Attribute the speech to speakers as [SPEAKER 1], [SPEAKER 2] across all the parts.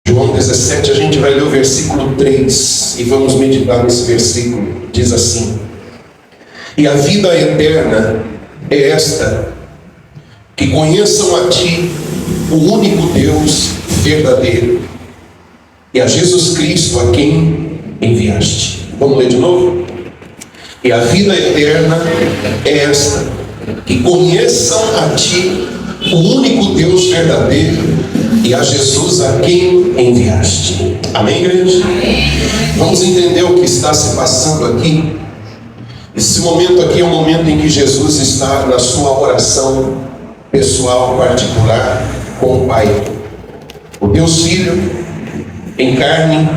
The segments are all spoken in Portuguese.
[SPEAKER 1] João 17, a gente vai ler o versículo 3 e vamos meditar nesse versículo. Diz assim: e a vida eterna é esta, que conheçam a Ti, o único Deus verdadeiro, e a Jesus Cristo, a quem enviaste. Vamos ler de novo? E a vida eterna é esta, que conheçam a Ti, o único Deus verdadeiro, e a Jesus a quem enviaste. Amém, igreja? Amém. Vamos entender o que está se passando aqui. Esse momento aqui é o momento em que Jesus está na sua oração pessoal, particular, com o Pai. O Deus Filho em carne,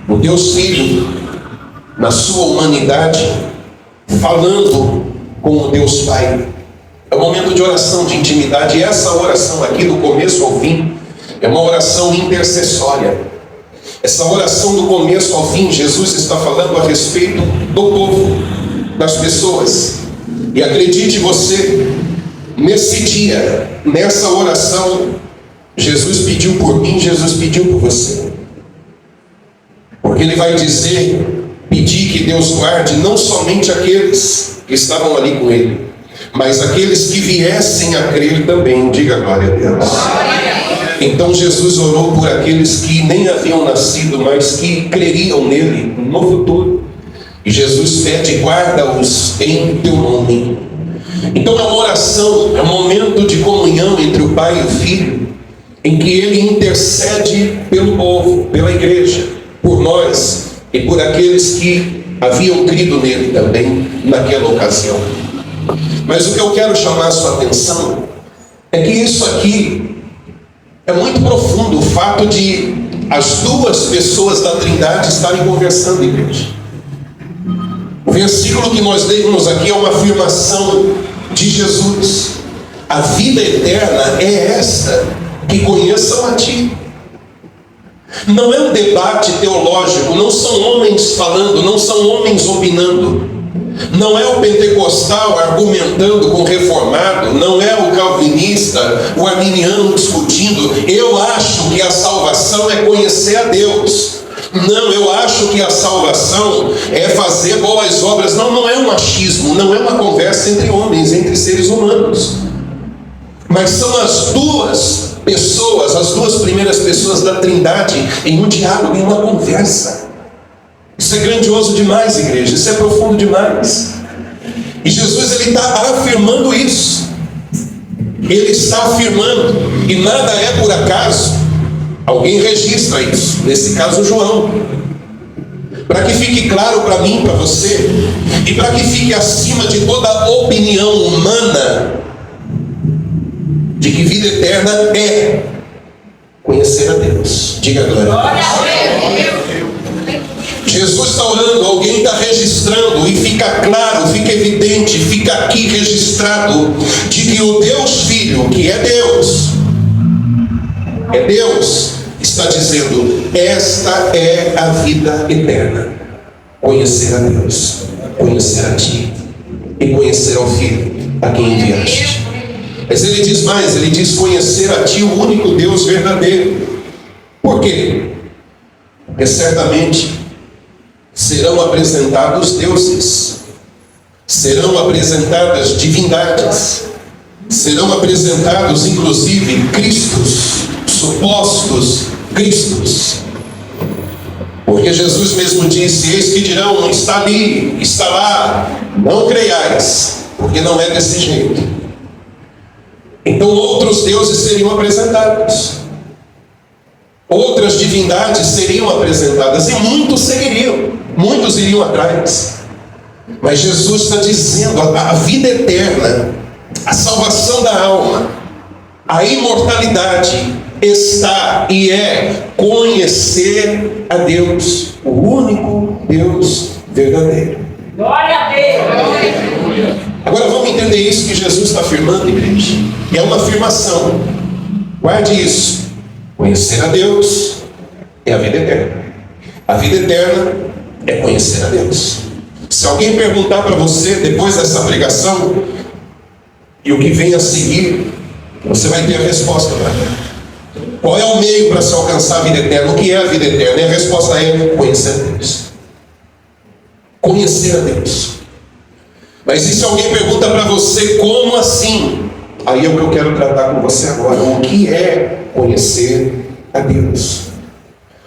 [SPEAKER 1] o Deus Filho na sua humanidade, falando com o Deus Pai. É um momento de oração, de intimidade. E essa oração aqui, do começo ao fim, é uma oração intercessória. Essa oração do começo ao fim, Jesus está falando a respeito do povo, das pessoas. E acredite você, nesse dia, nessa oração, Jesus pediu por mim, Jesus pediu por você. Porque Ele vai dizer, pedir que Deus guarde não somente aqueles que estavam ali com Ele, mas aqueles que viessem a crer também. Diga glória a Deus. Então Jesus orou por aqueles que nem haviam nascido, mas que creriam nele no futuro. E Jesus pede, guarda-os em teu nome. Então é uma oração, é um momento de comunhão entre o Pai e o Filho, em que Ele intercede pelo povo, pela igreja, por nós e por aqueles que haviam crido nele também naquela ocasião. Mas o que eu quero chamar a sua atenção é que isso aqui é muito profundo, o fato de as duas pessoas da Trindade estarem conversando, igreja. O versículo que nós lemos aqui é uma afirmação de Jesus. A vida eterna é esta, que conheçam a Ti. Não é um debate teológico, não são homens falando, não são homens opinando. Não é o pentecostal argumentando com o reformado, não é o calvinista, o arminiano discutindo. Eu acho que a salvação é conhecer a Deus. Não, eu acho que a salvação é fazer boas obras. Não, não é um achismo, não é uma conversa entre homens, entre seres humanos. Mas são as duas pessoas, as duas primeiras pessoas da Trindade em um diálogo, em uma conversa. Isso é grandioso demais, igreja, isso é profundo demais. E Jesus, Ele está afirmando isso. Ele está afirmando, e nada é por acaso. Alguém registra isso, nesse caso João. Para que fique claro para mim, para você, e para que fique acima de toda opinião humana, de que vida eterna é conhecer a Deus. Diga glória a Deus. Jesus está orando, alguém está registrando, e fica claro, fica evidente, fica aqui registrado, de que o Deus Filho, que é Deus, está dizendo, esta é a vida eterna, conhecer a Deus, conhecer a Ti, e conhecer ao Filho, a quem enviaste. Mas Ele diz mais, Ele diz conhecer a Ti, o único Deus verdadeiro. Por quê? Porque certamente serão apresentados deuses, serão apresentadas divindades, serão apresentados inclusive Cristos, supostos Cristos. Porque Jesus mesmo disse, eis que dirão, está ali, está lá, não creiais, porque não é desse jeito. Então outros deuses seriam apresentados, outras divindades seriam apresentadas, e muitos seguiriam, muitos iriam atrás. Mas Jesus está dizendo, a vida eterna, a salvação da alma, a imortalidade está e é conhecer a Deus, o único Deus verdadeiro.
[SPEAKER 2] Glória a Deus!
[SPEAKER 1] Agora vamos entender isso que Jesus está afirmando, igreja. E é uma afirmação. Guarde isso. Conhecer a Deus é a vida eterna. A vida eterna é conhecer a Deus. Se alguém perguntar para você, depois dessa pregação, e o que vem a seguir, você vai ter a resposta para ele. Qual é o meio para se alcançar a vida eterna? O que é a vida eterna? E a resposta é conhecer a Deus. Conhecer a Deus. Mas e se alguém pergunta para você, como assim? Aí é o que eu quero tratar com você agora. O que é conhecer a Deus?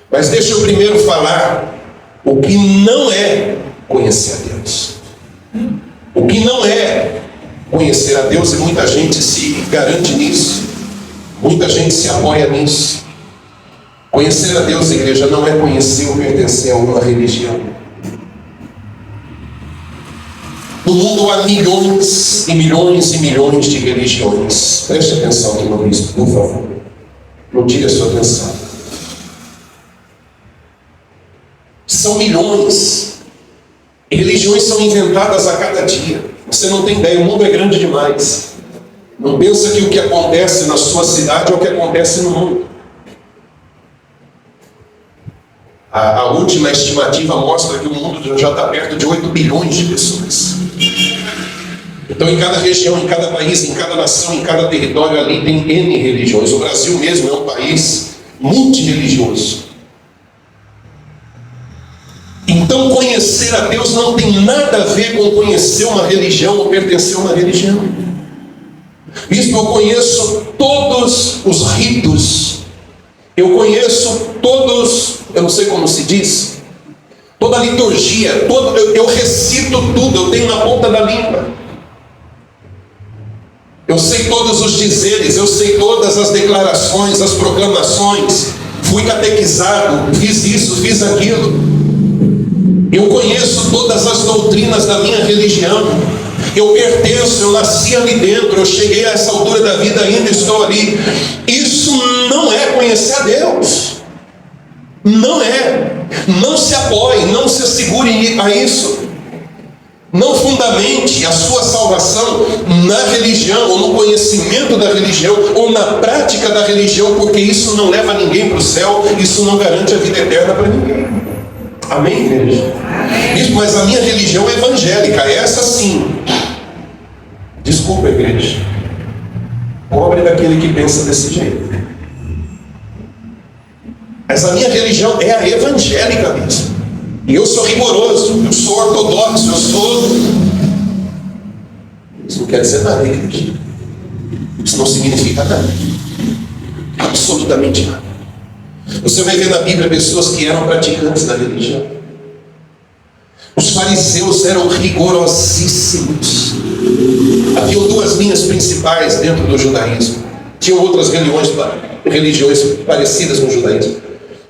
[SPEAKER 1] Mas deixa eu primeiro falar o que não é conhecer a Deus. O que não é conhecer a Deus, e muita gente se garante nisso. Muita gente se apoia nisso. Conhecer a Deus, igreja, não é conhecer ou pertencer a uma religião. No mundo há milhões e milhões e milhões de religiões. Preste atenção aqui no bispo, por favor. Não tire a sua atenção. São milhões. E religiões são inventadas a cada dia. Você não tem ideia, o mundo é grande demais. Não pensa que o que acontece na sua cidade é o que acontece no mundo. A última estimativa mostra que o mundo já está perto de 8 bilhões de pessoas. Então, em cada região, em cada país, em cada nação, em cada território ali tem N religiões. O Brasil mesmo é um país multirreligioso. Então, conhecer a Deus não tem nada a ver com conhecer uma religião ou pertencer a uma religião. Isso eu conheço todos os ritos. Eu conheço todos, eu não sei como se diz, toda a liturgia, eu recito tudo, eu tenho na ponta da língua. Eu sei todos os dizeres, eu sei todas as declarações, as proclamações. Fui catequizado, fiz isso, fiz aquilo. Eu conheço todas as doutrinas da minha religião. Eu pertenço, eu nasci ali dentro, eu cheguei a essa altura da vida, ainda estou ali. Isso não é conhecer a Deus. Não é. Não se apoie, não se assegure a isso. Não fundamente a sua salvação na religião, ou no conhecimento da religião, ou na prática da religião, porque isso não leva ninguém para o céu, isso não garante a vida eterna para ninguém. Amém, igreja? Isso, mas a minha religião é evangélica, essa sim. Desculpa, igreja. Pobre daquele que pensa desse jeito. Mas a minha religião é a evangélica mesmo. E eu sou rigoroso, eu sou ortodoxo, eu sou... Isso não quer dizer nada, igreja. Isso não significa nada. Absolutamente nada. Você vai ver na Bíblia pessoas que eram praticantes da religião. Os fariseus eram rigorosíssimos. Havia duas linhas principais dentro do judaísmo. Tinham outras religiões parecidas com o judaísmo.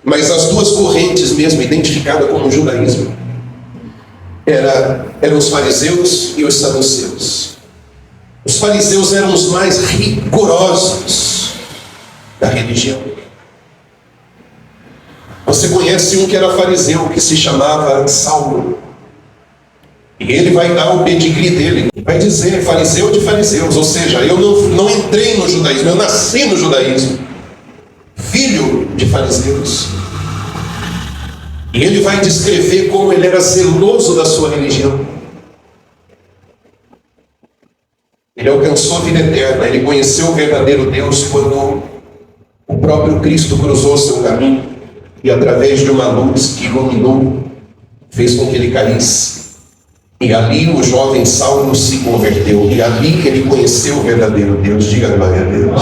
[SPEAKER 1] Mas as duas correntes mesmo, identificadas como judaísmo, eram os fariseus e os saduceus. Os fariseus eram os mais rigorosos da religião. Você conhece um que era fariseu, que se chamava Saulo. E ele vai dar o pedigree dele. Vai dizer, fariseu de fariseus. Ou seja, eu não entrei no judaísmo, eu nasci no judaísmo. Filho de fariseus. E ele vai descrever como ele era zeloso da sua religião. Ele alcançou a vida eterna. Ele conheceu o verdadeiro Deus quando o próprio Cristo cruzou seu caminho. E através de uma luz que iluminou, fez com que ele caísse. E ali o jovem Saulo se converteu. E ali ele conheceu o verdadeiro Deus. Diga glória a Deus.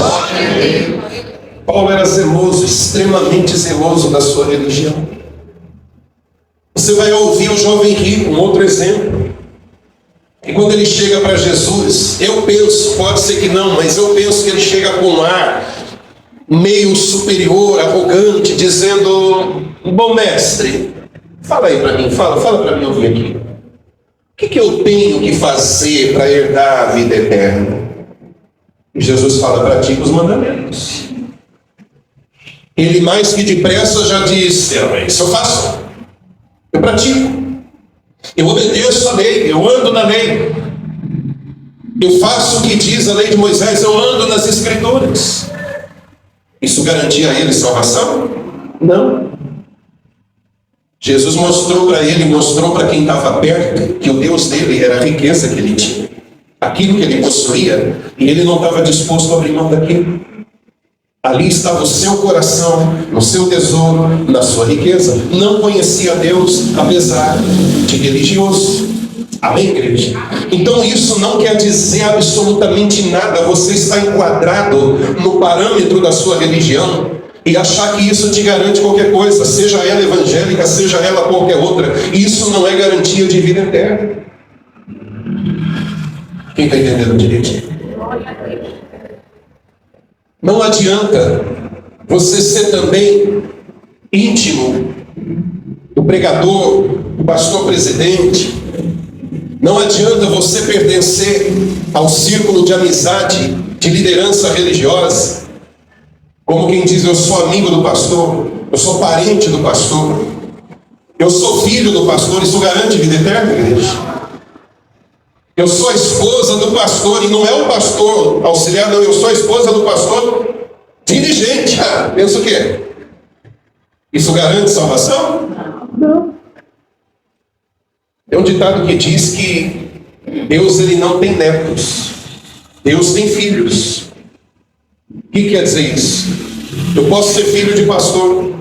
[SPEAKER 1] Paulo era zeloso, extremamente zeloso da sua religião. Você vai ouvir o jovem rico, um outro exemplo. E quando ele chega para Jesus, eu penso, pode ser que não, mas eu penso que ele chega com um ar meio superior, arrogante, dizendo: bom mestre, fala aí para mim, fala para mim ouvir aqui. O que eu tenho que fazer para herdar a vida eterna? E Jesus fala: pratica os mandamentos. Ele mais que depressa já disse: isso eu faço, eu pratico, eu obedeço a lei, eu ando na lei, eu faço o que diz a lei de Moisés, eu ando nas escrituras. Isso garantia a ele salvação? Não. Jesus mostrou para ele, mostrou para quem estava perto, que o Deus dele era a riqueza que ele tinha, aquilo que ele possuía, e ele não estava disposto a abrir mão daquilo. Ali estava o seu coração, no seu tesouro, na sua riqueza. Não conhecia Deus, apesar de religioso. Amém, igreja? Então isso não quer dizer absolutamente nada. Você está enquadrado no parâmetro da sua religião e achar que isso te garante qualquer coisa, seja ela evangélica, seja ela qualquer outra. Isso não é garantia de vida eterna. Quem está entendendo direitinho? Não adianta você ser também íntimo do pregador, do pastor presidente. Não adianta você pertencer ao círculo de amizade, de liderança religiosa. Como quem diz, eu sou amigo do pastor, eu sou parente do pastor, eu sou filho do pastor. Isso garante vida eterna, igreja? Eu sou a esposa do pastor, e não é o pastor auxiliar, não. Eu sou a esposa do pastor dirigente. Pensa o quê? Isso garante salvação? Não. Tem um ditado que diz que Deus ele não tem netos, Deus tem filhos. O que quer dizer isso? Eu posso ser filho de pastor,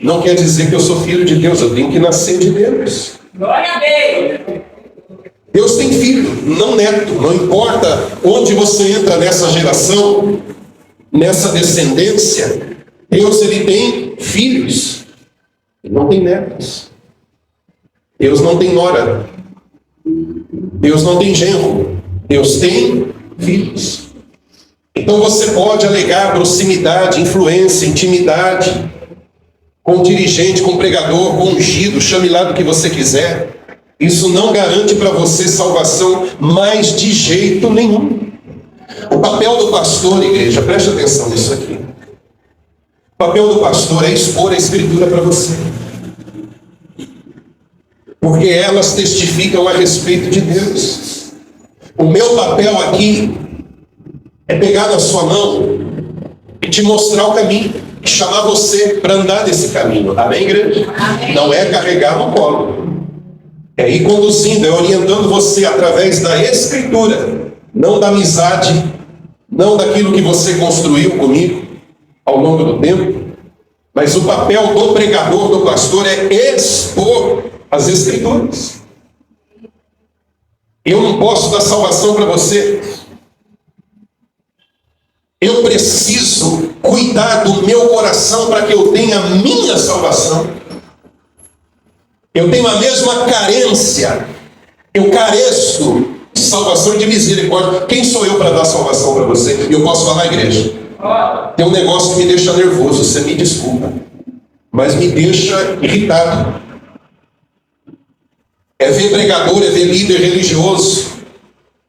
[SPEAKER 1] não quer dizer que eu sou filho de Deus. Eu tenho que nascer de Deus.
[SPEAKER 2] Glória a Deus.
[SPEAKER 1] Deus tem filho, não neto. Não importa onde você entra nessa geração, nessa descendência, Deus ele tem filhos, ele não tem netos. Deus não tem nora, Deus não tem genro, Deus tem filhos. Então você pode alegar proximidade, influência, intimidade com o dirigente, com o pregador, com o ungido, chame lá do que você quiser. Isso não garante para você salvação, mas de jeito nenhum. O papel do pastor, igreja, preste atenção nisso aqui. O papel do pastor é expor a Escritura para você, porque elas testificam a respeito de Deus. O meu papel aqui é pegar na sua mão e te mostrar o caminho, e chamar você para andar nesse caminho. Amém, igreja? Amém. Não é carregar no colo. É ir conduzindo, é orientando você através da Escritura, não da amizade, não daquilo que você construiu comigo ao longo do tempo, mas o papel do pregador, do pastor, é expor as Escrituras. Eu não posso dar salvação para você. Eu preciso cuidar do meu coração para que eu tenha a minha salvação. Eu tenho a mesma carência. Eu careço de salvação e de misericórdia. Quem sou eu para dar salvação para você? Eu posso falar, igreja? Tem um negócio que me deixa nervoso, você me desculpa, mas me deixa irritado. É ver pregador, é ver líder religioso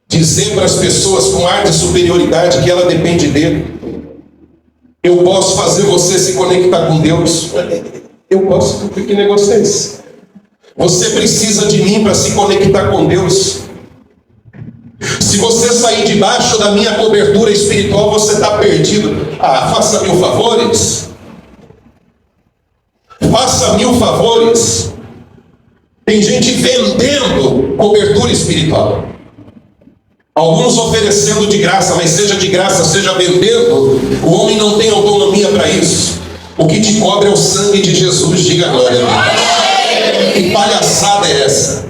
[SPEAKER 1] dizer para as pessoas com ar de superioridade que ela depende dele. Eu posso fazer você se conectar com Deus. Eu posso. Que negócio é esse? Você precisa de mim para se conectar com Deus. Se você sair debaixo da minha cobertura espiritual, você está perdido. Faça mil favores. Faça mil favores. Tem gente vendendo cobertura espiritual. Alguns oferecendo de graça, mas seja de graça, seja vendendo, o homem não tem autonomia para isso. O que te cobre é o sangue de Jesus, diga glória a Deus. Que palhaçada é essa?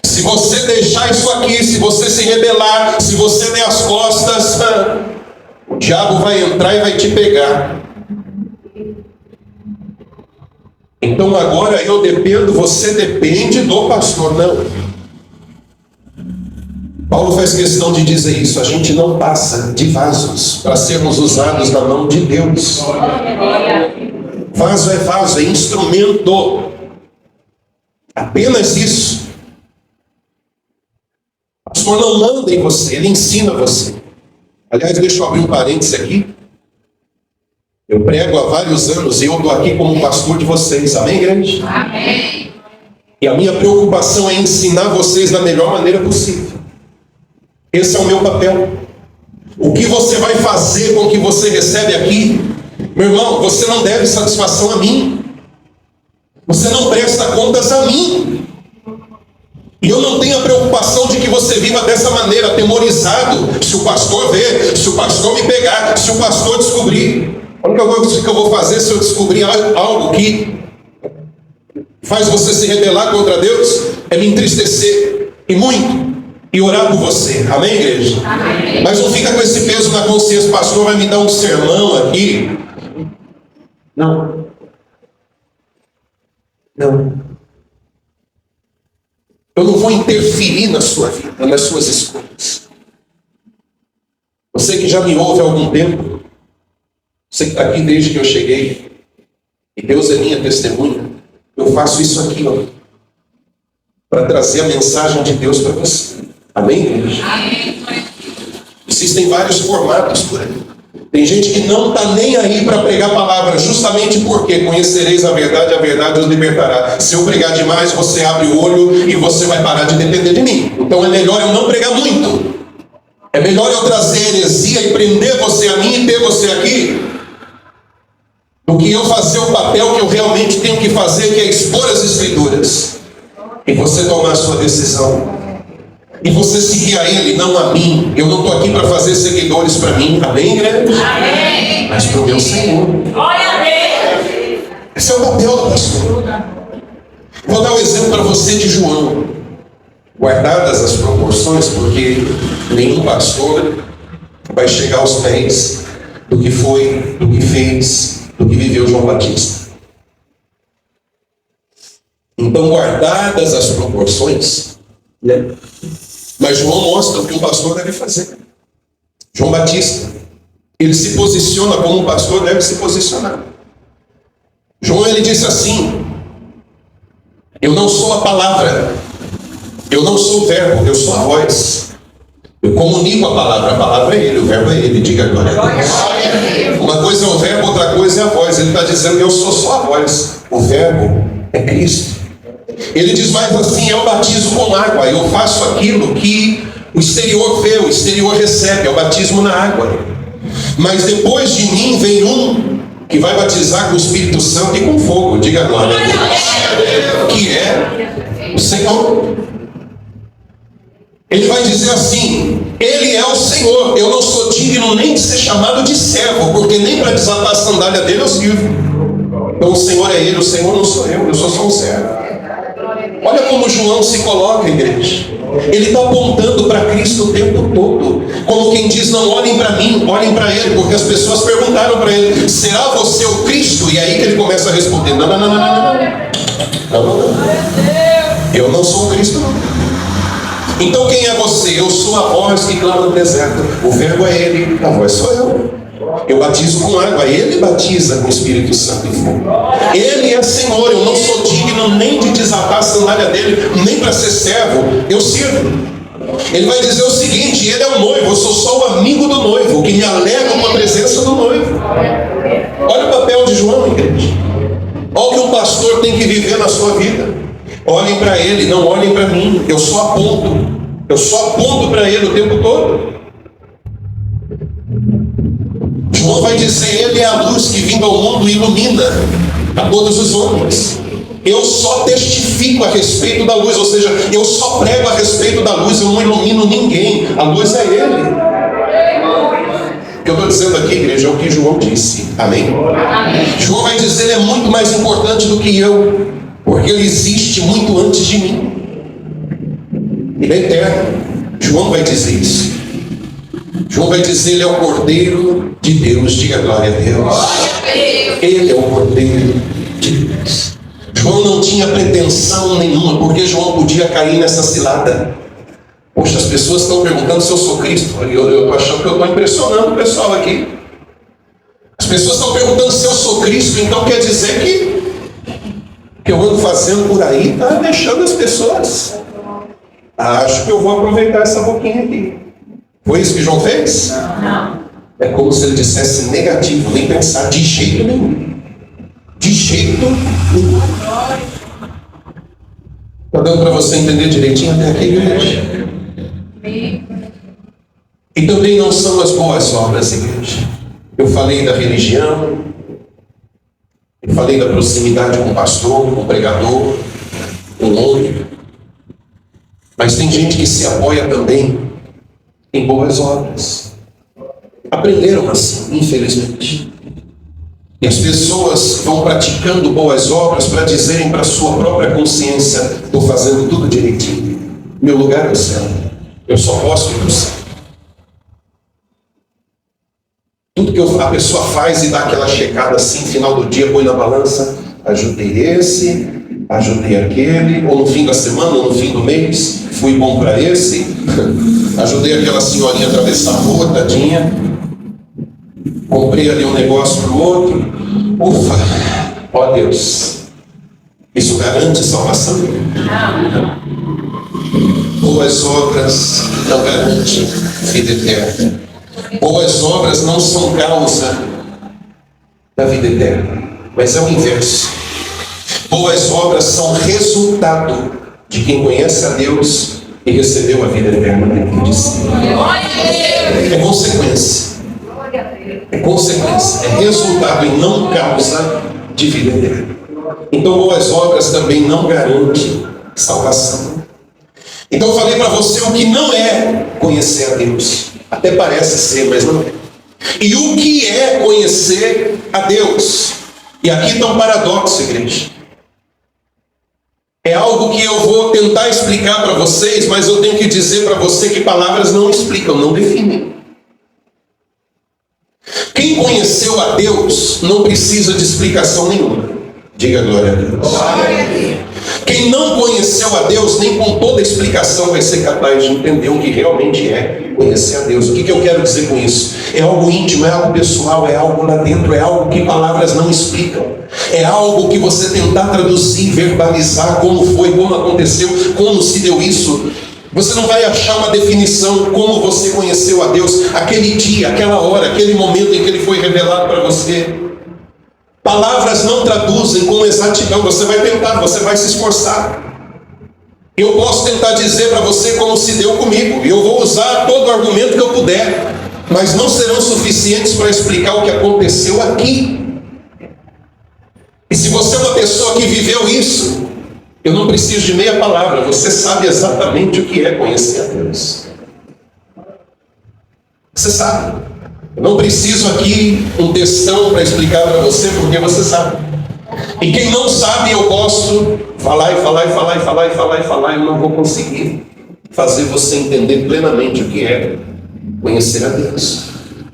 [SPEAKER 1] Se você deixar isso aqui, se você se rebelar, se você der as costas, o diabo vai entrar e vai te pegar. Então agora eu dependo, você depende do pastor. Não. Paulo faz questão de dizer isso. A gente não passa de vasos para sermos usados na mão de Deus. Vaso é vaso, é instrumento. Apenas isso. O pastor não manda em você, ele ensina você. Aliás, deixa eu abrir um parênteses aqui. Eu prego há vários anos e eu estou aqui como pastor de vocês. Amém, igreja? Amém. E a minha preocupação é ensinar vocês da melhor maneira possível. Esse é o meu papel. O que você vai fazer com o que você recebe aqui, meu irmão, você não deve satisfação a mim. Você não presta contas a mim. E eu não tenho a preocupação de que você viva dessa maneira, atemorizado. Se o pastor ver, se o pastor me pegar, se o pastor descobrir. A única coisa que eu vou fazer se eu descobrir algo que faz você se rebelar contra Deus é me entristecer, e muito, e orar por você. Amém, igreja? Amém. Mas não fica com esse peso na consciência. O pastor vai me dar um sermão aqui. Não. Eu não vou interferir na sua vida, nas suas escolhas. Você que já me ouve há algum tempo, você que está aqui desde que eu cheguei, e Deus é minha testemunha, eu faço isso aqui, para trazer a mensagem de Deus para você. Amém, igreja? Amém. Existem vários formatos por aí. Tem gente que não está nem aí para pregar a palavra, justamente porque conhecereis a verdade os libertará. Se eu pregar demais, você abre o olho e você vai parar de depender de mim. Então é melhor eu não pregar muito. É melhor eu trazer heresia e prender você a mim e ter você aqui, do que eu fazer o papel que eu realmente tenho que fazer, que é expor as Escrituras. E você tomar a sua decisão. E você seguir a Ele, não a mim. Eu não estou aqui para fazer seguidores para mim. Amém, igreja? Amém. Mas para o meu Senhor. Glória a Deus. Esse é o papel do pastor. Vou dar um exemplo para você de João. Guardadas as proporções, porque nenhum pastor vai chegar aos pés do que foi, do que fez, do que viveu João Batista. Então, guardadas as proporções, né? Mas João mostra o que um pastor deve fazer. João Batista, ele se posiciona como um pastor deve se posicionar. João, ele disse assim: eu não sou a palavra, eu não sou o verbo, eu sou a voz. Eu comunico a palavra é ele, o verbo é ele. Diga glória a Deus. Uma coisa é o verbo, outra coisa é a voz. Ele está dizendo: eu sou só a voz, o verbo é Cristo. Ele diz mais assim: eu batizo com água, eu faço aquilo que o exterior vê, o exterior recebe, é o batismo na água. Mas depois de mim vem um que vai batizar com o Espírito Santo e com fogo. Diga glória a Deus. Que é o Senhor. Ele vai dizer assim: Ele é o Senhor, eu não sou digno nem de ser chamado de servo, porque nem para desatar a sandália dele eu sirvo. Então o Senhor é Ele, o Senhor não sou eu sou só um servo. Olha como João se coloca, igreja. Ele está apontando para Cristo o tempo todo. Como quem diz: não olhem para mim, olhem para Ele. Porque as pessoas perguntaram para ele: será você o Cristo? E aí que ele começa a responder: não. Eu não sou o Cristo, não. Então quem é você? Eu sou a voz que clama no deserto. O verbo é Ele, a voz sou eu. Eu batizo com água, Ele batiza com o Espírito Santo e fogo. Ele é Senhor, eu não sou digno nem de desatar a sandália dele, nem para ser servo, eu sirvo. Ele vai dizer o seguinte: Ele é o noivo, eu sou só o amigo do noivo, que me alegra com a presença do noivo. Olha o papel de João, igreja. Olha o que um pastor tem que viver na sua vida. Olhem para Ele, não olhem para mim. Eu só aponto para Ele o tempo todo. João vai dizer: Ele é a luz que vindo ao mundo ilumina a todos os homens. Eu só testifico a respeito da luz, ou seja, eu só prego a respeito da luz, eu não ilumino ninguém, a luz é Ele. O que eu estou dizendo aqui, igreja, é o que João disse. Amém? Amém. João vai dizer: Ele é muito mais importante do que eu, porque Ele existe muito antes de mim. Ele é eterno. João vai dizer isso. João vai dizer: Ele é o Cordeiro de Deus. Diga glória a Deus. Ele é o Cordeiro de Deus. João não tinha pretensão nenhuma, porque João podia cair nessa cilada. Poxa, as pessoas estão perguntando se eu sou Cristo. Eu estou achando que eu estou impressionando o pessoal aqui. As pessoas estão perguntando se eu sou Cristo, então quer dizer que eu ando fazendo por aí, está deixando as pessoas. Acho que eu vou aproveitar essa boquinha aqui. Foi isso que João fez? Não. É como se ele dissesse negativo, nem pensar, de jeito nenhum. De jeito nenhum. Está dando para você entender direitinho até aqui, igreja? E também não são as boas obras, igreja. Eu falei da religião, eu falei da proximidade com o pastor, com o pregador, com o homem. Mas tem gente que se apoia também em boas obras. Aprenderam assim, infelizmente. E as pessoas vão praticando boas obras para dizerem para a sua própria consciência: estou fazendo tudo direitinho. Meu lugar é o céu. Eu só posso ir para o céu. Tudo que a pessoa faz e dá aquela checada assim, final do dia, põe na balança: ajudei esse, ajudei aquele, ou no fim da semana, ou no fim do mês, fui bom para esse, ajudei aquela senhorinha a atravessar a rua, tadinha, comprei ali um negócio para o outro. Ufa, ó Deus, isso garante salvação? Boas obras não garantem vida eterna. Boas obras não são causa da vida eterna, mas é o inverso. Boas obras são resultado de quem conhece a Deus e recebeu a vida eterna dentro de si. É consequência. É consequência. É resultado e não causa de vida eterna. Então, boas obras também não garantem salvação. Então, eu falei para você o que não é conhecer a Deus. Até parece ser, mas não é. E o que é conhecer a Deus? E aqui está um paradoxo, igreja. É algo que eu vou tentar explicar para vocês, mas eu tenho que dizer para você que palavras não explicam, não definem. Quem conheceu a Deus não precisa de explicação nenhuma. Diga glória a Deus. Quem não conheceu a Deus, nem com toda explicação vai ser capaz de entender o que realmente é conhecer a Deus. O que eu quero dizer com isso? É algo íntimo, é algo pessoal, é algo lá dentro, é algo que palavras não explicam. É algo que você tentar traduzir, verbalizar como foi, como aconteceu, como se deu isso. Você não vai achar uma definição como você conheceu a Deus, aquele dia, aquela hora, aquele momento em que Ele foi revelado para você. Palavras não traduzem com exatidão. Você vai tentar, você vai se esforçar. Eu posso tentar dizer para você como se deu comigo. E eu vou usar todo o argumento que eu puder. Mas não serão suficientes para explicar o que aconteceu aqui. E se você é uma pessoa que viveu isso, eu não preciso de meia palavra. Você sabe exatamente o que é conhecer a Deus. Você sabe. Eu não preciso aqui um textão para explicar para você, porque você sabe. E quem não sabe, eu posso falar e falar e falar e falar e falar e falar, eu não vou conseguir fazer você entender plenamente o que é conhecer a Deus.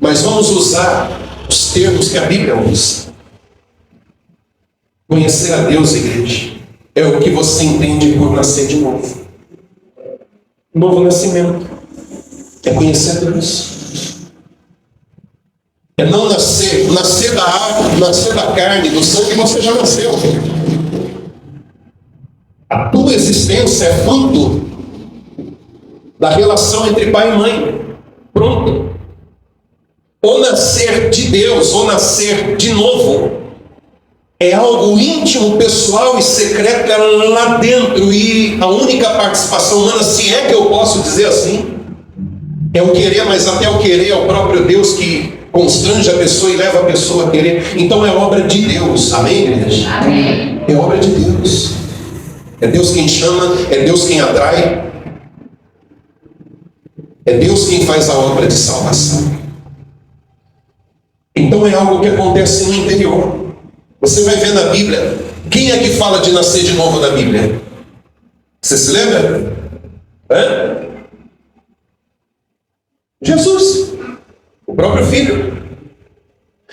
[SPEAKER 1] Mas vamos usar os termos que a Bíblia usa. Conhecer a Deus, igreja, é o que você entende por nascer de novo. Novo nascimento é conhecer a Deus. É não nascer da água, nascer da carne, do sangue, você já nasceu. A tua existência é fruto da relação entre pai e mãe. Pronto. Ou nascer de Deus, ou nascer de novo, é algo íntimo, pessoal e secreto, é lá dentro. E a única participação humana, se é que eu posso dizer assim, é o querer, mas até o querer é o próprio Deus que constrange a pessoa e leva a pessoa a querer. Então é obra de Deus, amém, igreja? Amém. É obra de Deus. É Deus quem chama, é Deus quem atrai, é Deus quem faz a obra de salvação. Então é algo que acontece no interior. Você vai ver na Bíblia, quem é que fala de nascer de novo na Bíblia? Você se lembra? Jesus, o próprio Filho.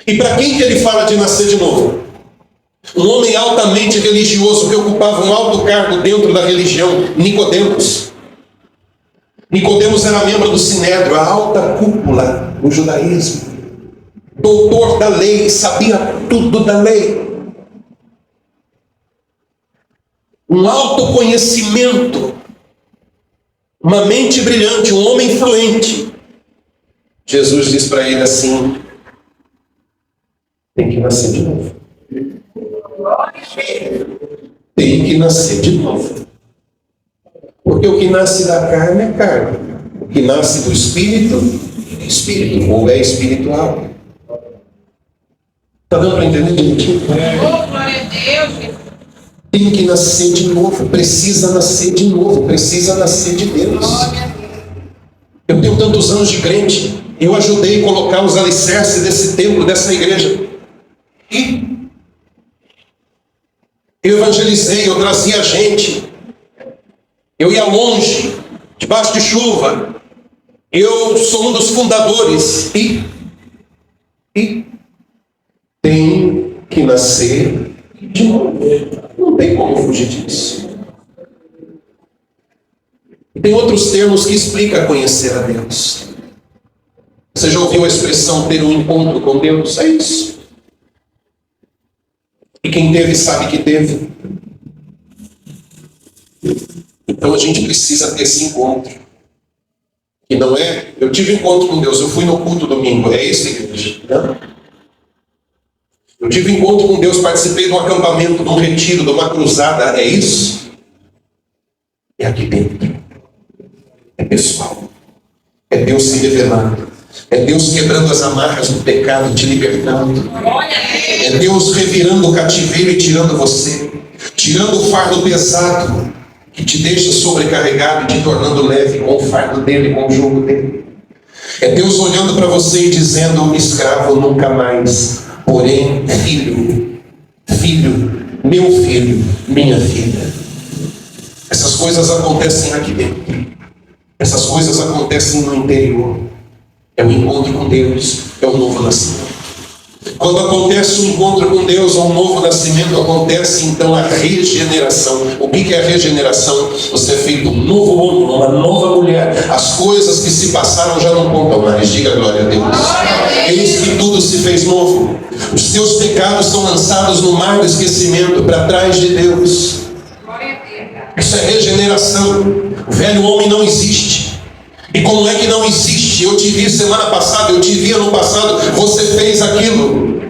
[SPEAKER 1] E para quem que ele fala de nascer de novo? Um homem altamente religioso que ocupava um alto cargo dentro da religião, Nicodemos. Nicodemos era membro do Sinédrio, a alta cúpula do judaísmo. Doutor da lei, sabia tudo da lei. Um alto conhecimento, uma mente brilhante, um homem influente. Jesus diz para ele assim: tem que nascer de novo. Tem que nascer de novo. Porque o que nasce da carne é carne. O que nasce do espírito é espírito, ou é espiritual. Está dando para entender?
[SPEAKER 2] Glória a Deus.
[SPEAKER 1] Tem que nascer de novo, precisa nascer de novo, precisa nascer de Deus. Eu tenho tantos anos de crente, eu ajudei a colocar os alicerces desse templo, dessa igreja. E eu evangelizei, eu trazia gente, eu ia longe, debaixo de chuva. Eu sou um dos fundadores. E tem que nascer de novo. Não tem como fugir disso. E tem outros termos que explicam conhecer a Deus. Você já ouviu a expressão ter um encontro com Deus? É isso. E quem teve sabe que teve. Então a gente precisa ter esse encontro. E não é, eu tive encontro com Deus, eu fui no culto domingo, é isso, igreja? Não. Eu tive encontro com Deus, participei de um acampamento, de um retiro, de uma cruzada, é isso? É aqui dentro. É pessoal. É Deus se revelando. É Deus quebrando as amarras do pecado, te libertando. É Deus revirando o cativeiro e tirando você. Tirando o fardo pesado que te deixa sobrecarregado e te tornando leve com o fardo dele, com o jugo dele. É Deus olhando para você e dizendo: escravo nunca mais, porém filho, meu filho, minha filha. Essas coisas acontecem aqui dentro. Essas coisas acontecem no interior. É o encontro com Deus, é o novo nascimento. Quando acontece um encontro com Deus, ou um novo nascimento, acontece então a regeneração. O que é a regeneração? Você é feito um novo homem, uma nova mulher. As coisas que se passaram já não contam mais. Diga glória a Deus. Eis que tudo se fez novo. Os teus pecados são lançados no mar do esquecimento, para trás de Deus. Isso é regeneração. O velho homem não existe. E como é que não existe? Eu te vi semana passada, eu te vi ano passado, você fez aquilo.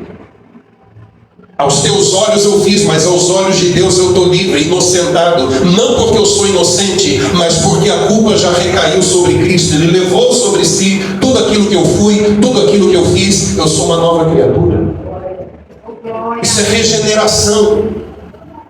[SPEAKER 1] Aos teus olhos eu fiz, mas aos olhos de Deus eu estou livre, inocentado. Não porque eu sou inocente, mas porque a culpa já recaiu sobre Cristo. Ele levou sobre si tudo aquilo que eu fui, tudo aquilo que eu fiz. Eu sou uma nova criatura. Isso é regeneração.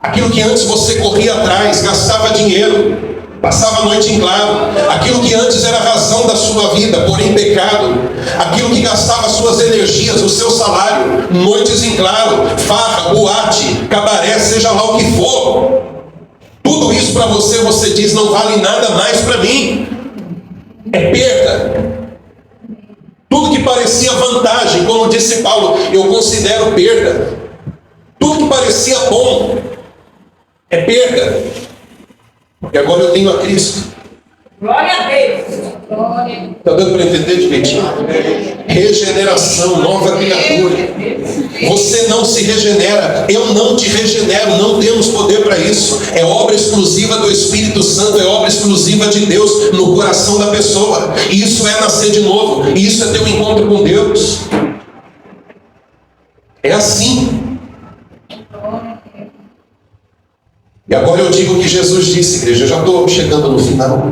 [SPEAKER 1] Aquilo que antes você corria atrás, gastava dinheiro, passava a noite em claro, aquilo que antes era a razão da sua vida, porém pecado, aquilo que gastava suas energias, o seu salário, noites em claro, farra, boate, cabaré, seja lá o que for, tudo isso para você, você diz: não vale nada mais para mim, é perda. Tudo que parecia vantagem, como disse Paulo, eu considero perda. Tudo que parecia bom é perda. Porque agora eu tenho a Cristo.
[SPEAKER 2] Glória a Deus.
[SPEAKER 1] Está dando para entender direitinho? Regeneração, nova criatura. Você não se regenera, eu não te regenero, não temos poder para isso. É obra exclusiva do Espírito Santo, é obra exclusiva de Deus no coração da pessoa. E isso é nascer de novo, e isso é ter um encontro com Deus. É assim. E agora eu digo o que Jesus disse, igreja. Eu já estou chegando no final.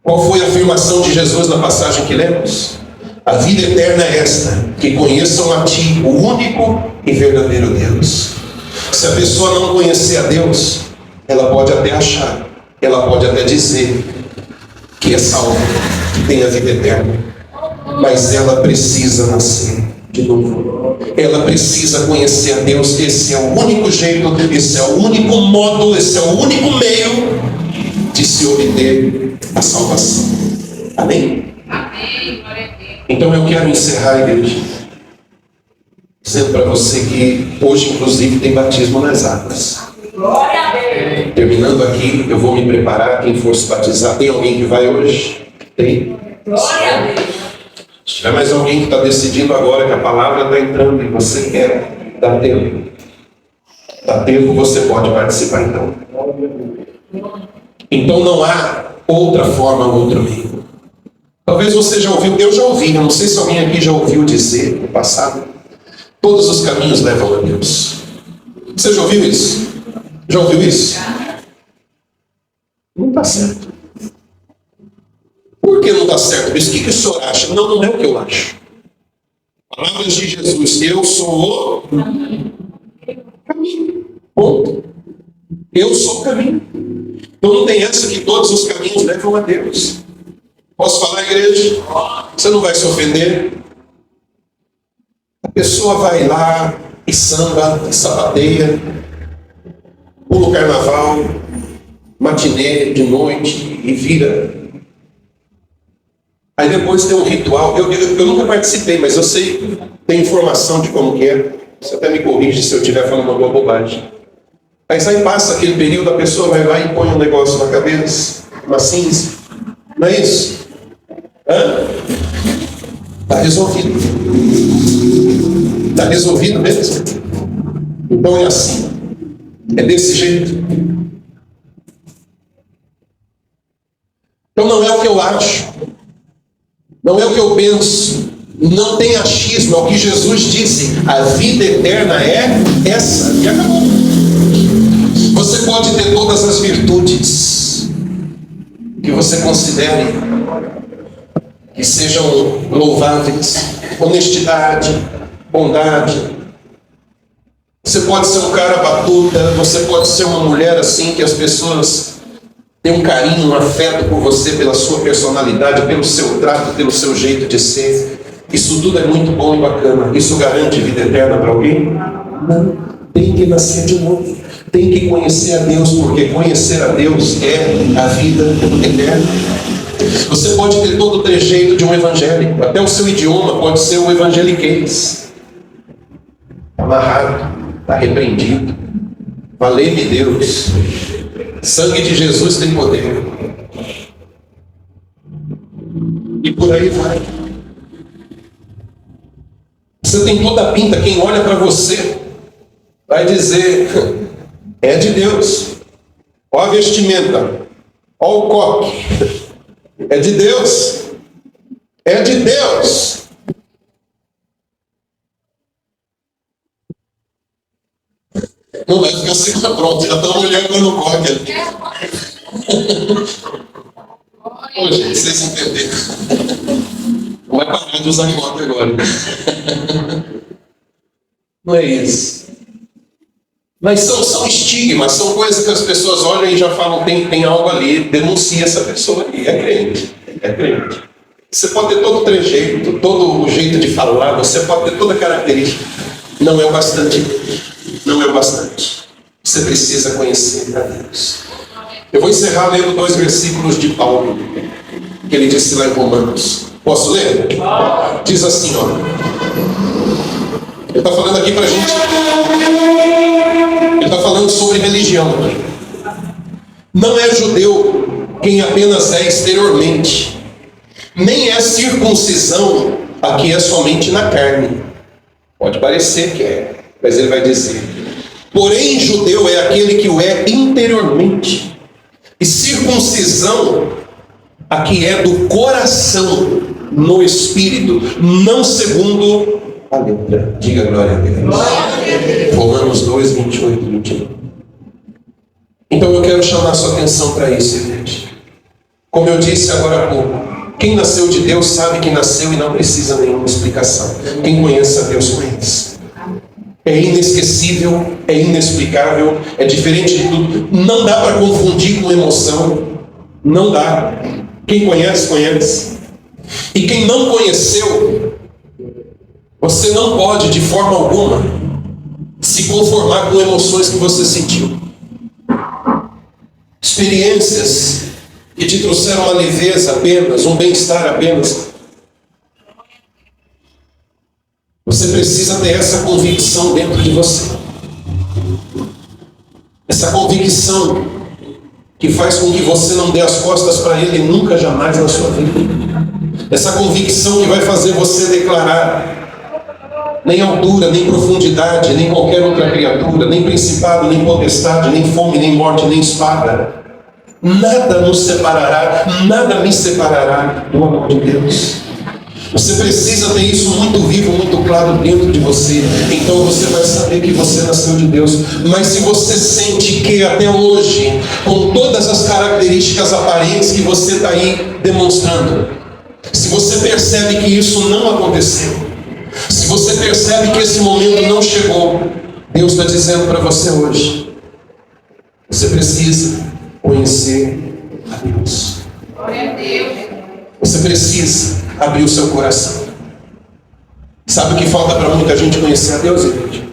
[SPEAKER 1] Qual foi a afirmação de Jesus na passagem que lemos? A vida eterna é esta: que conheçam a Ti, o único e verdadeiro Deus. Se a pessoa não conhecer a Deus, ela pode até achar, ela pode até dizer que é salva, que tem a vida eterna, mas ela precisa nascer de novo. Ela precisa conhecer a Deus. Esse é o único jeito, esse é o único modo, esse é o único meio de se obter a salvação. Amém?
[SPEAKER 2] Amém.
[SPEAKER 1] Então eu quero encerrar, igreja, dizendo para você que hoje inclusive tem batismo nas águas.
[SPEAKER 2] Glória a Deus.
[SPEAKER 1] Terminando aqui, eu vou me preparar. Quem for se batizar, tem alguém que vai hoje? Tem?
[SPEAKER 2] Glória a Deus.
[SPEAKER 1] Se tiver mais alguém que está decidindo agora que a palavra está entrando e você quer, dá tempo. Dá tempo, você pode participar então. Então não há outra forma, outro meio. Talvez você já ouviu, eu já ouvi, eu não sei se alguém aqui já ouviu dizer no passado: todos os caminhos levam a Deus. Você já ouviu isso? Já ouviu isso? Não está certo. Por que não está certo? Isso, o que o senhor acha? Não, não é o que eu acho. Palavras de Jesus: eu sou o caminho. Ponto. Eu sou o caminho. Então não tem essa que todos os caminhos levam a Deus. Posso falar, igreja? Você não vai se ofender. A pessoa vai lá e samba, e sapateia, pula o carnaval, matinê, de noite, e vira. Aí depois tem um ritual. Eu nunca participei, mas eu sei, tem informação de como que é. Você até me corrige se eu estiver falando uma boa bobagem. Aí passa aquele período, a pessoa vai lá e põe um negócio na cabeça, uma cinza. Não é isso? Está resolvido. Está resolvido mesmo? Então é assim. É desse jeito. Então não é o que eu acho. Não é o que eu penso. Não tem achismo. É o que Jesus disse. A vida eterna é essa. E acabou. Você pode ter todas as virtudes que você considere que sejam louváveis. Honestidade, bondade. Você pode ser um cara batuta. Você pode ser uma mulher assim que as pessoas têm um carinho, um afeto por você, pela sua personalidade, pelo seu trato, pelo seu jeito de ser. Isso tudo é muito bom e bacana. Isso garante vida eterna para alguém? Não. Tem que nascer de novo. Tem que conhecer a Deus, porque conhecer a Deus é a vida eterna. Você pode ter todo o trejeito de um evangélico. Até o seu idioma pode ser o evangeliquez. Amarrado, está repreendido. Valeu-me Deus. Sangue de Jesus tem poder. E por aí vai. Você tem toda a pinta. Quem olha para você vai dizer: é de Deus. Olha a vestimenta. Olha o coque. É de Deus. É de Deus. Não vai ficar assim, pronto. Já está olhando no coque ali. Ô, gente, vocês entenderam. Não vai parar de usar coque agora. Não é isso. Mas são estigmas, são coisas que as pessoas olham e já falam, tem algo ali, denuncia essa pessoa ali, é crente, é crente. Você pode ter todo o trejeito, todo o jeito de falar, você pode ter toda a característica, não é o bastante, não é o bastante. Você precisa conhecer a Deus. Eu vou encerrar lendo 2 versículos de Paulo, que ele disse lá em Romanos. Posso ler? Diz assim, ó. Ele está falando aqui pra gente. Ele está falando sobre religião. Não é judeu quem apenas é exteriormente, nem é circuncisão a que é somente na carne. Pode parecer que é, mas ele vai dizer: porém judeu é aquele que o é interiormente, e circuncisão a que é do coração, no espírito, não segundo a letra. Diga glória a Deus. Romanos 2, 28 e 29. Então eu quero chamar a sua atenção para isso, igreja. Como eu disse agora há pouco, quem nasceu de Deus sabe que nasceu e não precisa nenhuma explicação. Quem conhece a Deus conhece. É inesquecível, é inexplicável, é diferente de tudo. Não dá para confundir com emoção. Não dá. Quem conhece, conhece. E quem não conheceu, você não pode de forma alguma se conformar com emoções que você sentiu. Experiências que te trouxeram uma leveza apenas, um bem-estar apenas. Você precisa ter essa convicção dentro de você. Essa convicção que faz com que você não dê as costas para Ele nunca, jamais na sua vida. Essa convicção que vai fazer você declarar: nem altura, nem profundidade, nem qualquer outra criatura, nem principado, nem potestade, nem fome, nem morte, nem espada, nada nos separará, nada me separará do amor de Deus. Você precisa ter isso muito vivo, muito claro dentro de você. Então você vai saber que você nasceu de Deus. Mas se você sente que até hoje, com todas as características aparentes que você está aí demonstrando, se você percebe que isso não aconteceu, se você percebe que esse momento não chegou, Deus está dizendo para você hoje: você precisa conhecer a Deus.
[SPEAKER 2] Glória a Deus.
[SPEAKER 1] Você precisa abrir o seu coração. Sabe o que falta para muita gente conhecer a Deus, igreja?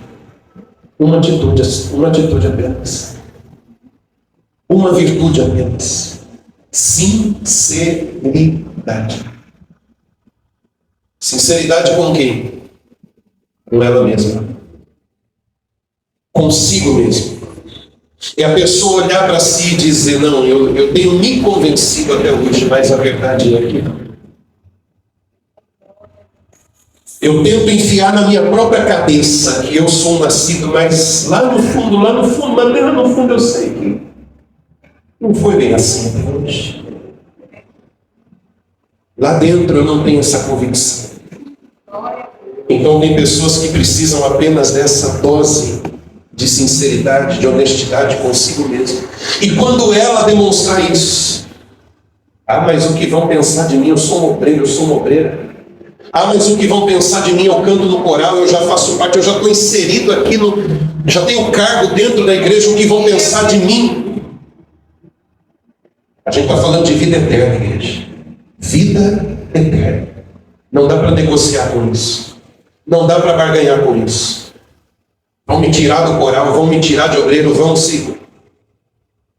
[SPEAKER 1] Uma atitude apenas. Uma virtude apenas. Sinceridade. Sinceridade com quem? Com ela mesma. Consigo mesmo. É a pessoa olhar para si e dizer, não, eu tenho me convencido até hoje, mas a verdade é que não. Eu tento enfiar na minha própria cabeça que eu sou um nascido, mas lá no fundo, mas lá no fundo eu sei que não foi bem assim até hoje. Lá dentro eu não tenho essa convicção. Então tem pessoas que precisam apenas dessa dose de sinceridade, de honestidade consigo mesmo. E quando ela demonstrar isso, mas o que vão pensar de mim? Eu sou um obreiro, eu sou uma obreira. Mas o que vão pensar de mim? Eu canto no coral, eu já faço parte, eu já estou inserido aqui, já tenho cargo dentro da igreja, o que vão pensar de mim? A gente está falando de vida eterna, igreja. Vida eterna. Não dá para negociar com isso. Não dá para barganhar com isso. Vão me tirar do coral, vão me tirar de obreiro, vão se...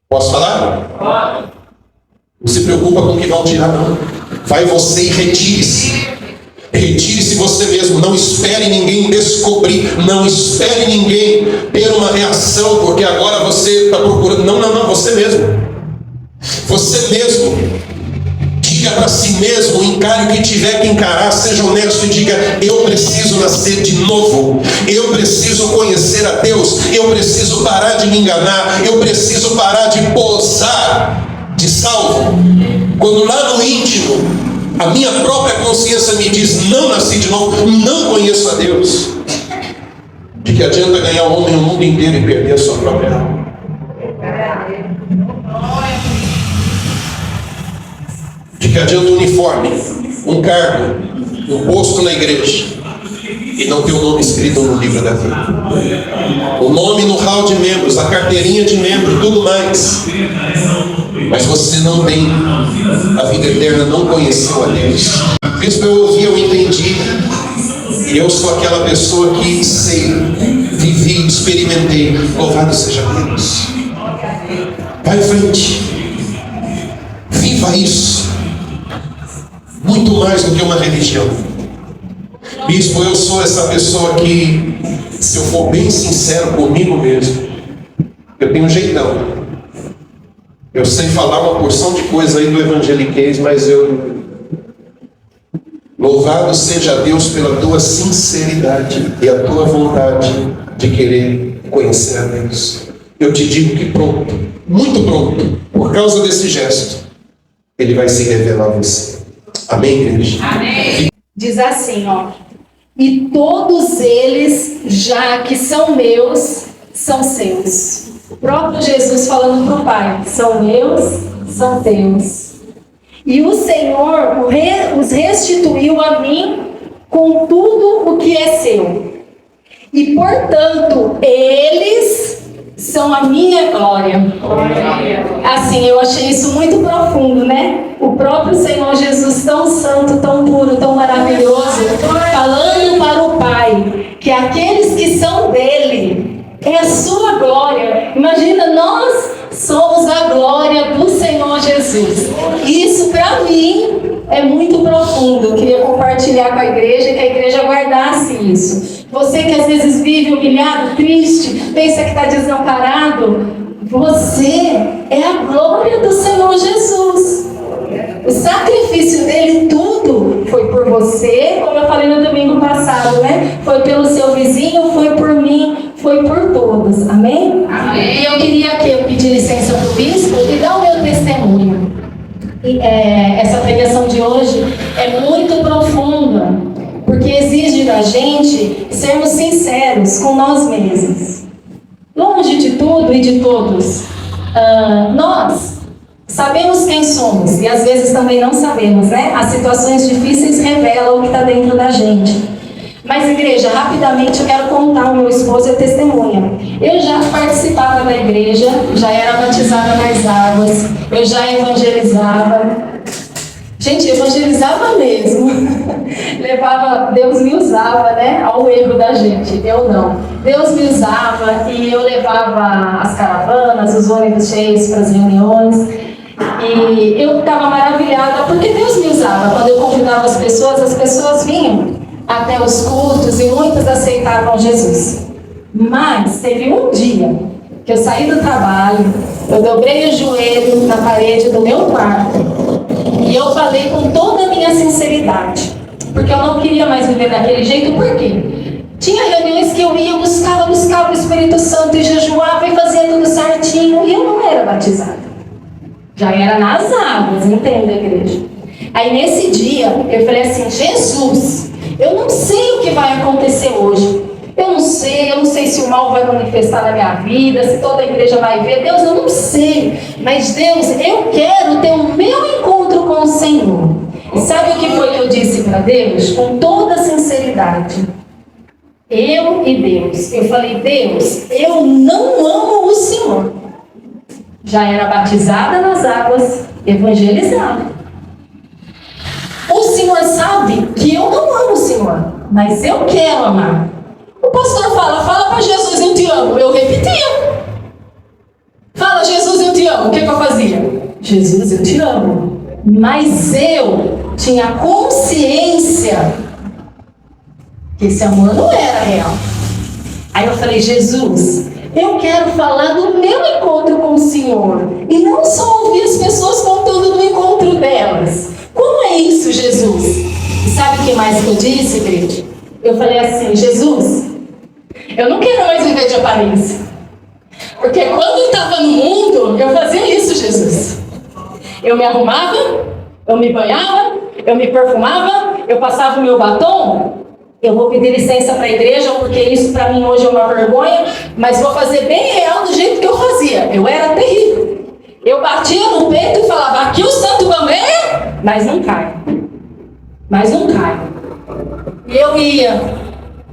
[SPEAKER 1] Posso falar? Pode. Não se preocupa com o que vão tirar, não. Vai você e retire-se. Retire-se você mesmo. Não espere ninguém descobrir. Não espere ninguém ter uma reação, porque agora você está procurando. Não, você mesmo. Você mesmo. Diga para si mesmo, encare o que tiver que encarar, seja honesto e diga, eu preciso nascer de novo, eu preciso conhecer a Deus, eu preciso parar de me enganar, eu preciso parar de posar de salvo, quando lá no íntimo, a minha própria consciência me diz, não nasci de novo, não conheço a Deus. De que adianta ganhar o homem no mundo inteiro e perder a sua própria alma? De que adianta um uniforme, um cargo, um posto na igreja e não ter o nome escrito no livro da vida? O nome no hall de membros, a carteirinha de membro, tudo mais. Mas você não tem a vida eterna, não conheceu a Deus. Bispo, eu ouvi, eu entendi. E eu sou aquela pessoa que sei, vivi, experimentei. Louvado seja Deus. Vai em frente. Viva isso. Muito mais do que uma religião. Bispo, eu sou essa pessoa que, se eu for bem sincero comigo mesmo, eu tenho um jeitão. Eu sei falar uma porção de coisa aí do evangeliquez, mas louvado seja Deus pela tua sinceridade e a tua vontade de querer conhecer a Deus. Eu te digo que pronto, muito pronto, por causa desse gesto, Ele vai se revelar a você. Amém, igreja?
[SPEAKER 2] Amém.
[SPEAKER 3] Diz assim, e todos eles, já que são meus, são seus. O próprio Jesus falando para o Pai, são meus, são teus. E o Senhor os restituiu a mim com tudo o que é seu. E, portanto, eles são a minha glória. Assim, eu achei isso muito profundo, né? O próprio Senhor Jesus, tão santo, tão puro, tão maravilhoso, falando para o Pai que aqueles que são dele é a sua glória. Imagina, nós somos a glória do Senhor Jesus. Isso para mim é muito profundo. Eu queria compartilhar com a igreja, que a igreja guardasse isso. Você que às vezes vive humilhado, triste, pensa que está desamparado, você é a glória do Senhor Jesus. O sacrifício dele, tudo foi por você, como eu falei no domingo passado, né? Foi pelo seu vizinho, foi por mim, foi por todos. Amém?
[SPEAKER 2] Amém.
[SPEAKER 3] E eu queria que eu pedir licença para o bispo e dar o meu testemunho. Essa pregação de hoje é muito profunda, porque exige da gente sermos sinceros com nós mesmos. Longe de tudo e de todos, nós sabemos quem somos e às vezes também não sabemos, né? As situações difíceis revelam o que está dentro da gente. Mas, igreja, rapidamente eu quero contar, o meu esposo é testemunha. Eu já participava da igreja, já era batizada nas águas, eu já evangelizava. Gente, evangelizava mesmo. Deus me usava, né? Ao erro da gente, eu não. Deus me usava e eu levava as caravanas, os ônibus cheios para as reuniões. E eu ficava maravilhada porque Deus me usava. Quando eu convidava as pessoas vinham até os cultos e muitas aceitavam Jesus. Mas teve um dia que eu saí do trabalho, eu dobrei o joelho na parede do meu quarto e eu falei com toda a minha sinceridade, porque eu não queria mais viver daquele jeito. Por quê? Tinha reuniões que eu ia, buscava o Espírito Santo e jejuava e fazia tudo certinho e eu não era batizada. Já era nas águas, entende, igreja? Aí nesse dia eu falei assim: Jesus, eu não sei o que vai acontecer hoje. Eu não sei se o mal vai manifestar na minha vida, se toda a igreja vai ver. Deus, eu não sei. Mas Deus, eu quero ter o meu encontro com o Senhor. E sabe o que foi que eu disse para Deus? Com toda sinceridade. Eu e Deus. Eu falei: Deus, eu não amo o Senhor. Já era batizada nas águas, evangelizada. O Senhor sabe que eu não amo o Senhor, mas eu quero amar. O pastor fala para Jesus: eu te amo. Eu repetia. Fala: Jesus, eu te amo. O que eu fazia? Jesus, eu te amo. Mas eu tinha consciência que esse amor não era real. Aí eu falei: Jesus, eu quero falar do meu encontro com o Senhor e não só ouvir as pessoas contando do encontro delas. Como é isso, Jesus? E sabe o que mais que eu disse, igreja? Eu falei assim: Jesus, eu não quero mais viver de aparência. Porque quando eu estava no mundo, eu fazia isso, Jesus. Eu me arrumava, eu me banhava, eu me perfumava, eu passava o meu batom. Eu vou pedir licença para a igreja, porque isso para mim hoje é uma vergonha, mas vou fazer bem real do jeito que eu fazia. Eu era terrível. Eu batia no peito e falava: aqui o santo bambeia, mas não cai. Mas não cai. E eu ia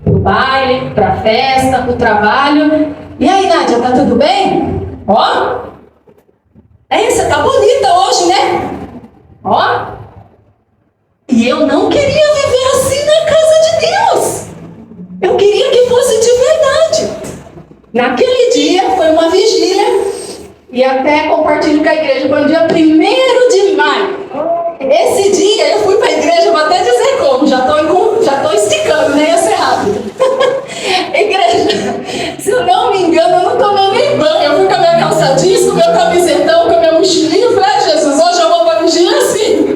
[SPEAKER 3] pro baile, pra festa, pro trabalho. E aí, Nádia, tá tudo bem? Ó. Você tá bonita hoje, né? Ó. E eu não queria viver assim na casa de Deus. Eu queria que fosse de verdade. Naquele dia foi uma vigília. E até compartilho com a igreja. Foi no dia 1º de maio. Esse dia eu fui para a igreja, vou até dizer como. Já tô esticando, né? Ia ser rápido. Igreja, se eu não me engano, eu não tomei nem banho. Eu fui com a minha calça jeans, com o meu camisetão, com a minha mochilinha. Eu falei: Jesus, hoje eu vou para a vigília assim.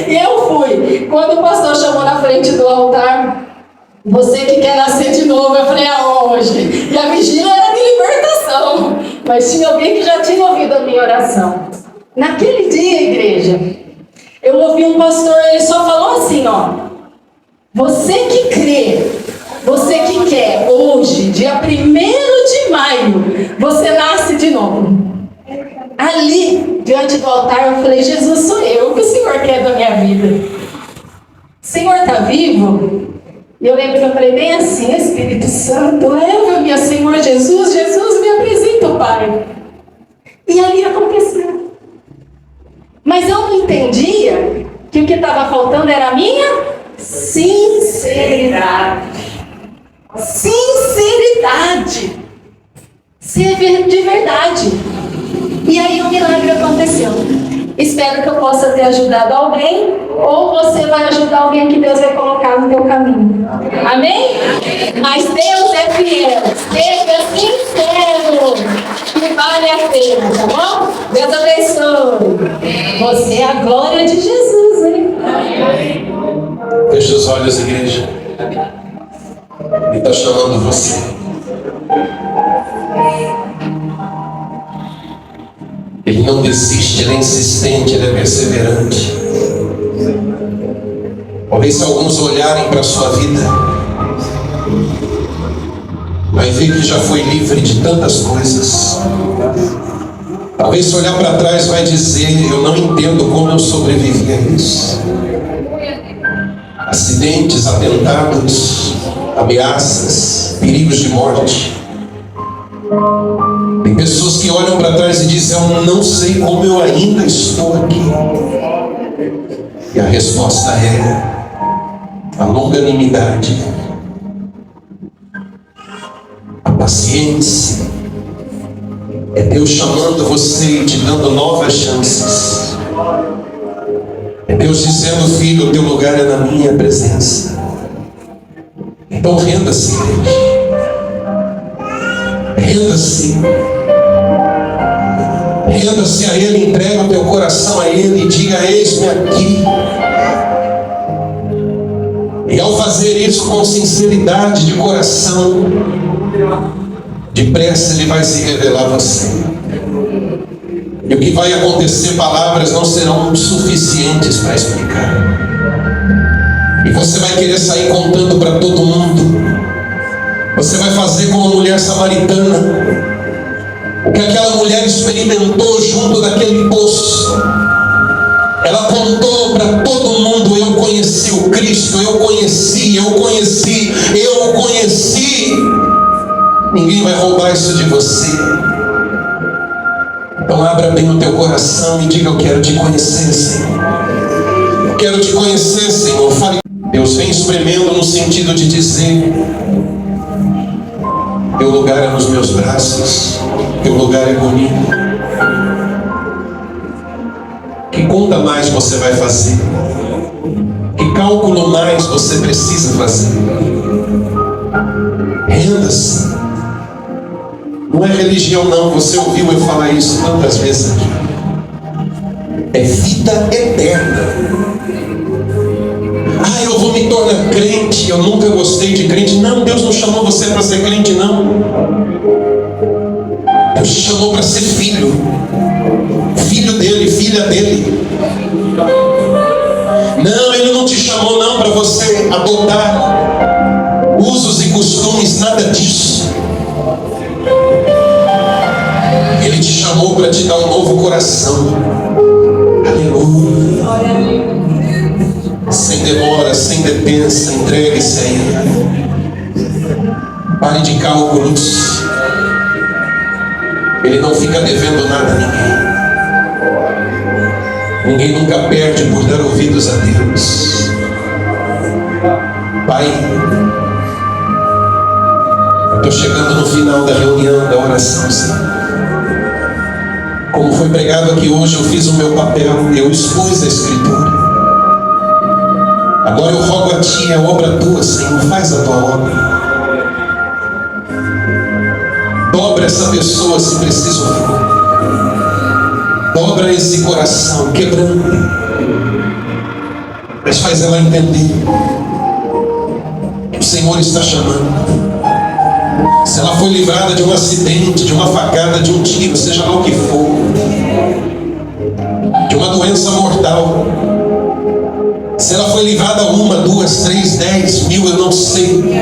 [SPEAKER 3] E eu fui. Quando o pastor chamou na frente do altar: você que quer nascer de novo, eu falei: hoje. E a vigília era de libertação. Mas tinha alguém que já tinha ouvido a minha oração. Naquele dia, igreja, eu ouvi um pastor, ele só falou assim: ó, você que crê, você que quer, hoje, dia 1º de maio, você nasce de novo. Ali, diante do altar, eu falei: Jesus, sou eu, o que o Senhor quer da minha vida? O Senhor está vivo? E eu lembro que eu falei bem assim: Espírito Santo, leva-me a Senhor Jesus, Jesus, me apresenta o Pai. E ali aconteceu. Mas eu não entendia que o que estava faltando era a minha sinceridade. Sinceridade. Ser de verdade. E aí o milagre aconteceu. Espero que eu possa ter ajudado alguém, ou você vai ajudar alguém que Deus vai colocar no teu caminho. Amém? Mas Deus é fiel. Seja sincero, que vale a pena, tá bom? Deus abençoe. Você é a glória de Jesus, hein?
[SPEAKER 1] Feche os olhos, igreja. Ele está chamando você. Ele não desiste, ele é insistente, ele é perseverante. Talvez se alguns olharem para a sua vida, vai ver que já foi livre de tantas coisas. Talvez se olhar para trás vai dizer: eu não entendo como eu sobrevivi a isso. Acidentes, atentados, ameaças, perigos de morte. Tem pessoas que olham para trás e dizem: eu não sei como eu ainda estou aqui. E a resposta é a longanimidade, a paciência. É Deus chamando você e te dando novas chances. É Deus dizendo: filho, o teu lugar é na minha presença. Então renda-se, renda-se. Renda-se a Ele, entrega o teu coração a Ele e diga: eis-me aqui. E ao fazer isso com sinceridade de coração, depressa Ele vai se revelar a você. E o que vai acontecer, palavras não serão suficientes para explicar. E você vai querer sair contando para todo mundo. Você vai fazer como a mulher samaritana. O que aquela mulher experimentou junto daquele poço. Ela contou para todo mundo: eu conheci o Cristo, eu conheci. Ninguém vai roubar isso de você. Então abra bem o teu coração e diga: eu quero te conhecer, Senhor. Eu quero te conhecer, Senhor. Fale. Deus vem espremendo no sentido de dizer: teu lugar é nos meus braços, teu lugar é comigo. Que conta mais você vai fazer? Que cálculo mais você precisa fazer? Renda-se. Não é religião não, você ouviu eu falar isso tantas vezes aqui. É vida eterna. Ah, eu vou me tornar crente, eu nunca gostei de crente. Não, Deus não chamou você para ser crente, não. Deus te chamou para ser filho. Filho dele, filha dele. Não, Ele não te chamou não para você adotar usos e costumes, nada disso. Ele te chamou para te dar um novo coração. Aleluia. Sem demora, sem detença, entregue-se a Ele. Pare de cálculos. Ele não fica devendo nada a ninguém. Ninguém nunca perde por dar ouvidos a Deus. Pai, estou chegando no final da reunião, da oração, Senhor. Como foi pregado aqui hoje, eu fiz o meu papel, eu expus a Escritura. Agora eu rogo a Ti, é obra Tua, Senhor, faz a Tua obra. Dobra essa pessoa se preciso for. Dobra esse coração, quebrando. Mas faz ela entender que o Senhor está chamando. Se ela foi livrada de um acidente, de uma facada, de um tiro, seja lá o que for, de uma doença mortal, se ela foi livrada 1, 2, 3, 10 mil, eu não sei,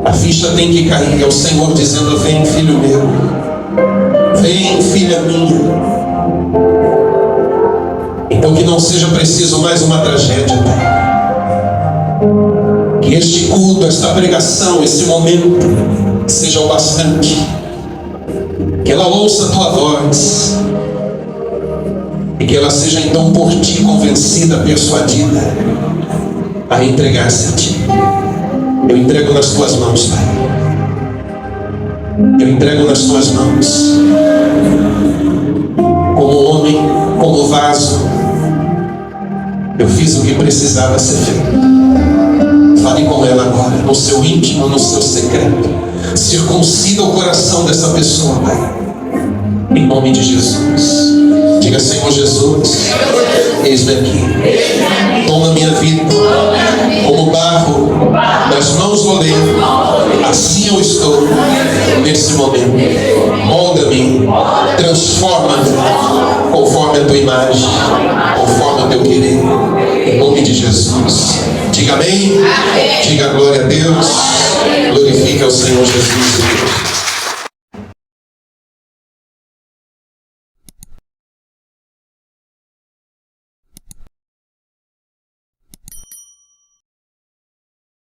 [SPEAKER 1] a ficha tem que cair. É o Senhor dizendo: vem, filho meu, vem, filha minha. Então que não seja preciso mais uma tragédia, Pai. Que este culto, esta pregação, esse momento seja o bastante. Que ela ouça a Tua voz e que ela seja então por Ti convencida, persuadida a entregar-se a Ti. Eu entrego nas Tuas mãos, Pai. Eu entrego nas Tuas mãos. Como homem, como vaso, eu fiz o que precisava ser feito. Fale com ela agora, no seu íntimo, no seu secreto. Circuncida o coração dessa pessoa, Pai. Em nome de Jesus. Diga: Senhor Jesus, eis-me aqui. Toma minha vida como barro nas mãos do oleiro. Assim eu estou nesse momento. Molda-me, transforma-me conforme a Tua imagem, conforme o Teu querer. Em nome de Jesus. Diga amém. Diga glória a Deus. Glorifica o Senhor Jesus.